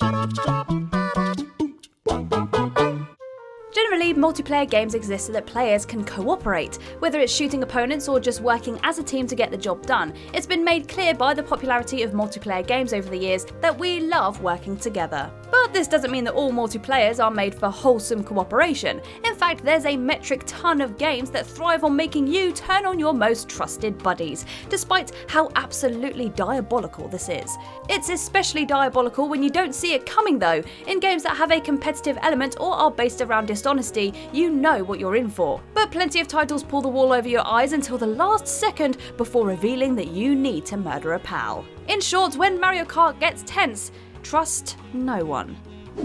Generally, multiplayer games exist so that players can cooperate, whether it's shooting opponents or just working as a team to get the job done. It's been made clear by the popularity of multiplayer games over the years that we love working together. But this doesn't mean that all multiplayers are made for wholesome cooperation. In fact, there's a metric ton of games that thrive on making you turn on your most trusted buddies, despite how absolutely diabolical this is. It's especially diabolical when you don't see it coming though. In games that have a competitive element or are based around dishonesty, you know what you're in for. But plenty of titles pull the wool over your eyes until the last second before revealing that you need to murder a pal. In short, when Mario Kart gets tense, trust no one.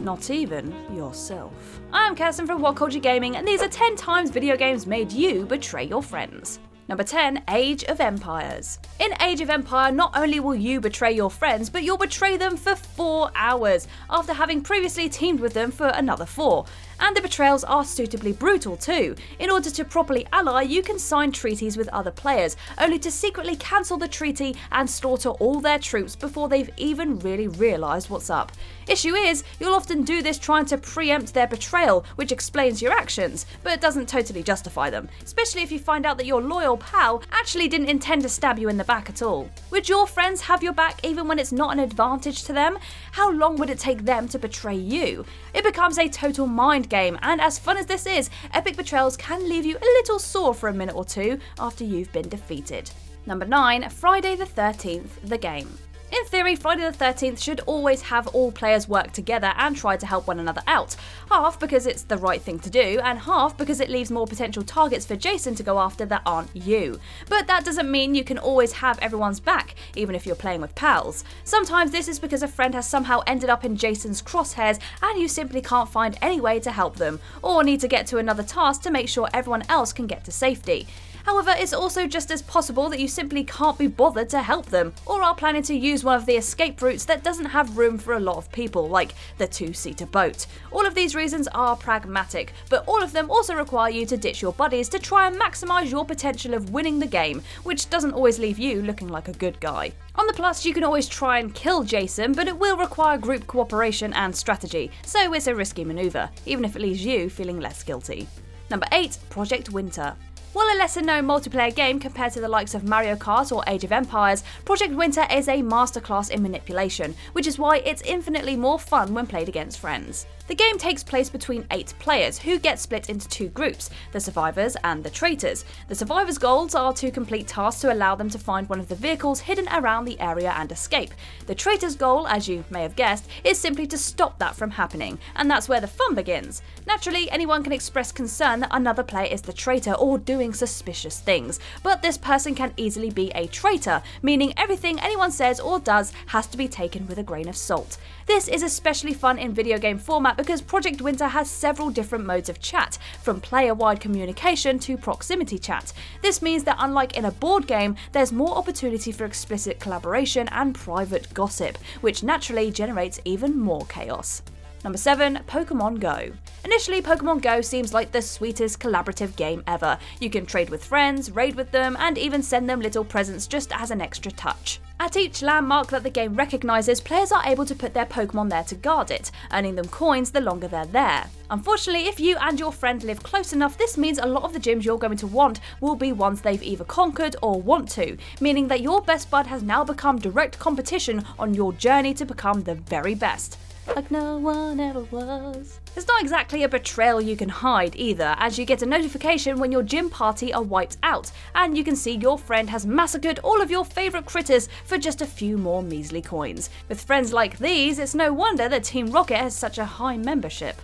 Not even yourself. I'm Kirsten from WhatCulture Gaming, and these are 10 times video games made you betray your friends. Number 10, Age of Empires. In Age of Empire, not only will you betray your friends, but you'll betray them for 4 hours, after having previously teamed with them for another 4. And the betrayals are suitably brutal too. In order to properly ally, you can sign treaties with other players, only to secretly cancel the treaty and slaughter all their troops before they've even really realised what's up. Issue is, you'll often do this trying to preempt their betrayal, which explains your actions, but it doesn't totally justify them, especially if you find out that your loyal pal actually didn't intend to stab you in the back at all. Would your friends have your back even when it's not an advantage to them? How long would it take them to betray you? It becomes a total mind game, and as fun as this is, epic betrayals can leave you a little sore for a minute or two after you've been defeated. Number 9, Friday the 13th, the game. In theory, Friday the 13th should always have all players work together and try to help one another out, half because it's the right thing to do, and half because it leaves more potential targets for Jason to go after that aren't you. But that doesn't mean you can always have everyone's back, even if you're playing with pals. Sometimes this is because a friend has somehow ended up in Jason's crosshairs and you simply can't find any way to help them, or need to get to another task to make sure everyone else can get to safety. However, it's also just as possible that you simply can't be bothered to help them, or are planning to use one of the escape routes that doesn't have room for a lot of people, like the 2-seater boat. All of these reasons are pragmatic, but all of them also require you to ditch your buddies to try and maximise your potential of winning the game, which doesn't always leave you looking like a good guy. On the plus, you can always try and kill Jason, but it will require group cooperation and strategy, so it's a risky manoeuvre, even if it leaves you feeling less guilty. Number 8, Project Winter. While a lesser-known multiplayer game compared to the likes of Mario Kart or Age of Empires, Project Winter is a masterclass in manipulation, which is why it's infinitely more fun when played against friends. The game takes place between 8 players, who get split into 2 groups, the survivors and the traitors. The survivors' goals are to complete tasks to allow them to find one of the vehicles hidden around the area and escape. The traitors' goal, as you may have guessed, is simply to stop that from happening, and that's where the fun begins. Naturally, anyone can express concern that another player is the traitor or doing suspicious things, but this person can easily be a traitor, meaning everything anyone says or does has to be taken with a grain of salt. This is especially fun in video game format because Project Winter has several different modes of chat, from player-wide communication to proximity chat. This means that unlike in a board game, there's more opportunity for explicit collaboration and private gossip, which naturally generates even more chaos. Number 7, Pokemon Go. Initially, Pokemon Go seems like the sweetest collaborative game ever. You can trade with friends, raid with them, and even send them little presents just as an extra touch. At each landmark that the game recognises, players are able to put their Pokemon there to guard it, earning them coins the longer they're there. Unfortunately, if you and your friend live close enough, this means a lot of the gyms you're going to want will be ones they've either conquered or want to, meaning that your best bud has now become direct competition on your journey to become the very best. Like no one ever was. It's not exactly a betrayal you can hide either, as you get a notification when your gym party are wiped out, and you can see your friend has massacred all of your favourite critters for just a few more measly coins. With friends like these, it's no wonder that Team Rocket has such a high membership.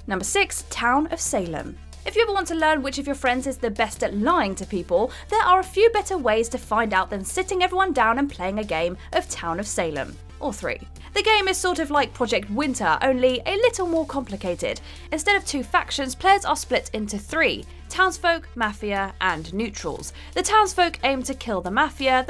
Number 6, Town of Salem. If you ever want to learn which of your friends is the best at lying to people, there are a few better ways to find out than sitting everyone down and playing a game of Town of Salem. Or 3. The game is sort of like Project Winter, only a little more complicated. Instead of 2 factions, players are split into 3. Townsfolk, Mafia, and Neutrals. The townsfolk aim to kill the Mafia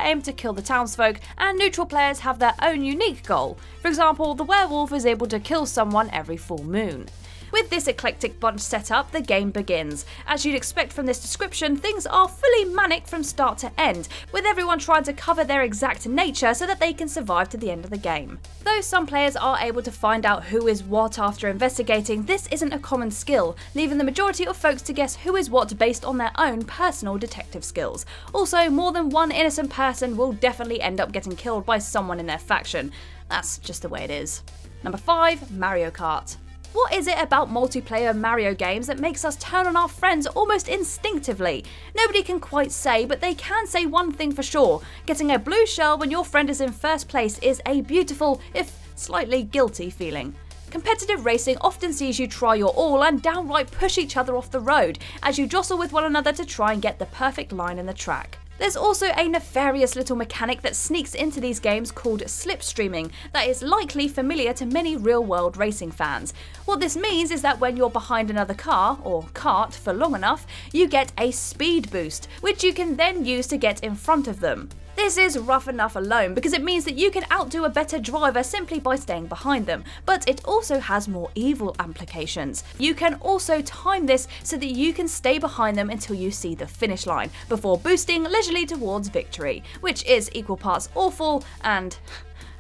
aim to kill the townsfolk, and neutral players have their own unique goal. For example, the werewolf is able to kill someone every full moon. With this eclectic bunch set up, the game begins. As you'd expect from this description, things are fully manic from start to end, with everyone trying to cover their exact nature so that they can survive to the end of the game. Though some players are able to find out who is what after investigating, this isn't a common skill, leaving the majority of folks to guess who is what based on their own personal detective skills. Also, more than one innocent person will definitely end up getting killed by someone in their faction. That's just the way it is. Number 5. Mario Kart. What is it about multiplayer Mario games that makes us turn on our friends almost instinctively? Nobody can quite say, but they can say one thing for sure. Getting a blue shell when your friend is in first place is a beautiful, if slightly guilty, feeling. Competitive racing often sees you try your all and downright push each other off the road as you jostle with one another to try and get the perfect line in the track. There's also a nefarious little mechanic that sneaks into these games called slipstreaming that is likely familiar to many real-world racing fans. What this means is that when you're behind another car, or kart for long enough, you get a speed boost, which you can then use to get in front of them. This is rough enough alone because it means that you can outdo a better driver simply by staying behind them, but it also has more evil implications. You can also time this so that you can stay behind them until you see the finish line, before boosting leisurely towards victory, which is equal parts awful and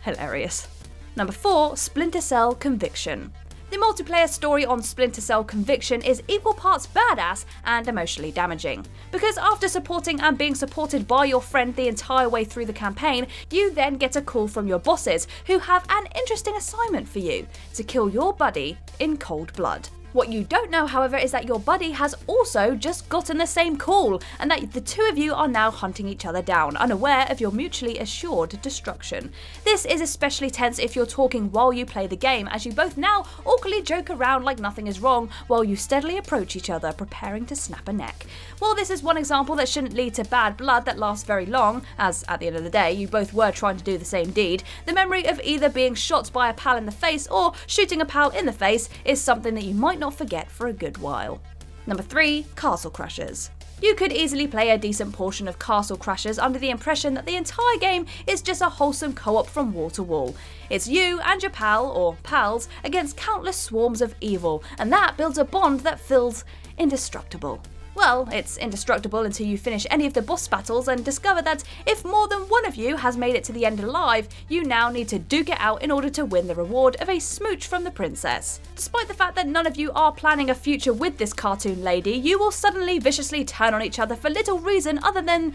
hilarious. Number 4. Splinter Cell Conviction. The multiplayer story on Splinter Cell Conviction is equal parts badass and emotionally damaging. Because after supporting and being supported by your friend the entire way through the campaign, you then get a call from your bosses, who have an interesting assignment for you: to kill your buddy in cold blood. What you don't know, however, is that your buddy has also just gotten the same call, and that the two of you are now hunting each other down, unaware of your mutually assured destruction. This is especially tense if you're talking while you play the game, as you both now awkwardly joke around like nothing is wrong while you steadily approach each other, preparing to snap a neck. While this is one example that shouldn't lead to bad blood that lasts very long, as at the end of the day you both were trying to do the same deed, the memory of either being shot by a pal in the face or shooting a pal in the face is something that you might not forget for a good while. Number 3. Castle Crashers. You could easily play a decent portion of Castle Crashers under the impression that the entire game is just a wholesome co-op from wall to wall. It's you and your pal, or pals, against countless swarms of evil, and that builds a bond that feels indestructible. Well, it's indestructible until you finish any of the boss battles and discover that if more than one of you has made it to the end alive, you now need to duke it out in order to win the reward of a smooch from the princess. Despite the fact that none of you are planning a future with this cartoon lady, you will suddenly viciously turn on each other for little reason other than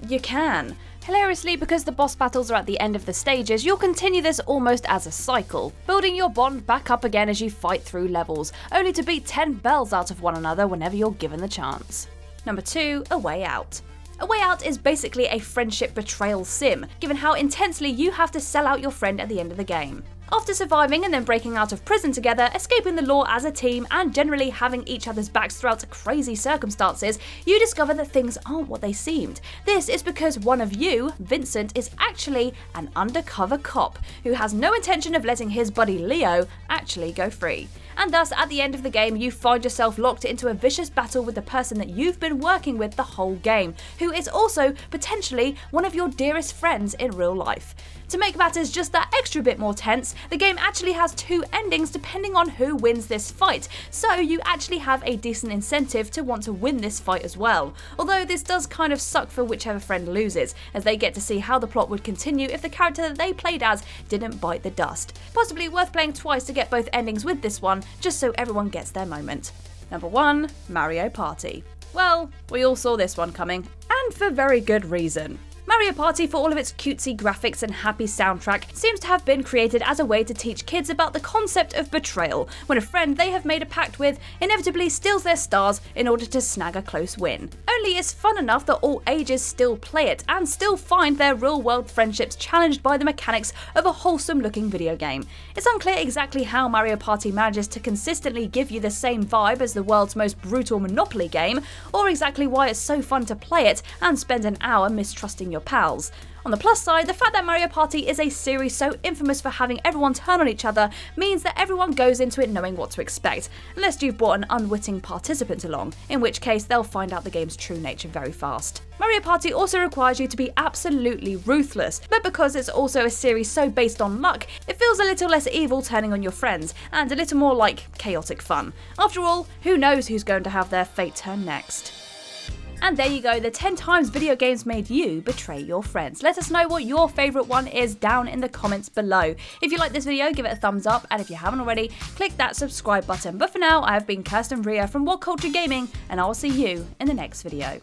you can. Hilariously, because the boss battles are at the end of the stages, you'll continue this almost as a cycle, building your bond back up again as you fight through levels, only to beat 10 bells out of one another whenever you're given the chance. Number 2. A Way Out. A Way Out is basically a friendship betrayal sim, given how intensely you have to sell out your friend at the end of the game. After surviving and then breaking out of prison together, escaping the law as a team, and generally having each other's backs throughout crazy circumstances, you discover that things aren't what they seemed. This is because one of you, Vincent, is actually an undercover cop who has no intention of letting his buddy Leo actually go free. And thus, at the end of the game, you find yourself locked into a vicious battle with the person that you've been working with the whole game, who is also potentially one of your dearest friends in real life. To make matters just that extra bit more tense, the game actually has 2 endings depending on who wins this fight, so you actually have a decent incentive to want to win this fight as well. Although this does kind of suck for whichever friend loses, as they get to see how the plot would continue if the character that they played as didn't bite the dust. Possibly worth playing twice to get both endings with this one, just so everyone gets their moment. Number 1. Mario Party. Well, we all saw this one coming, and for very good reason. Mario Party, for all of its cutesy graphics and happy soundtrack, seems to have been created as a way to teach kids about the concept of betrayal, when a friend they have made a pact with inevitably steals their stars in order to snag a close win. Only it's fun enough that all ages still play it, and still find their real-world friendships challenged by the mechanics of a wholesome-looking video game. It's unclear exactly how Mario Party manages to consistently give you the same vibe as the world's most brutal Monopoly game, or exactly why it's so fun to play it and spend an hour mistrusting your pals. On the plus side, the fact that Mario Party is a series so infamous for having everyone turn on each other means that everyone goes into it knowing what to expect, unless you've brought an unwitting participant along, in which case they'll find out the game's true nature very fast. Mario Party also requires you to be absolutely ruthless, but because it's also a series so based on luck, it feels a little less evil turning on your friends, and a little more like chaotic fun. After all, who knows who's going to have their fate turn next? And there you go, the 10 times video games made you betray your friends. Let us know what your favourite one is down in the comments below. If you like this video, give it a thumbs up, and if you haven't already, click that subscribe button. But for now, I have been Kirsten Ria from WhatCulture Gaming, and I will see you in the next video.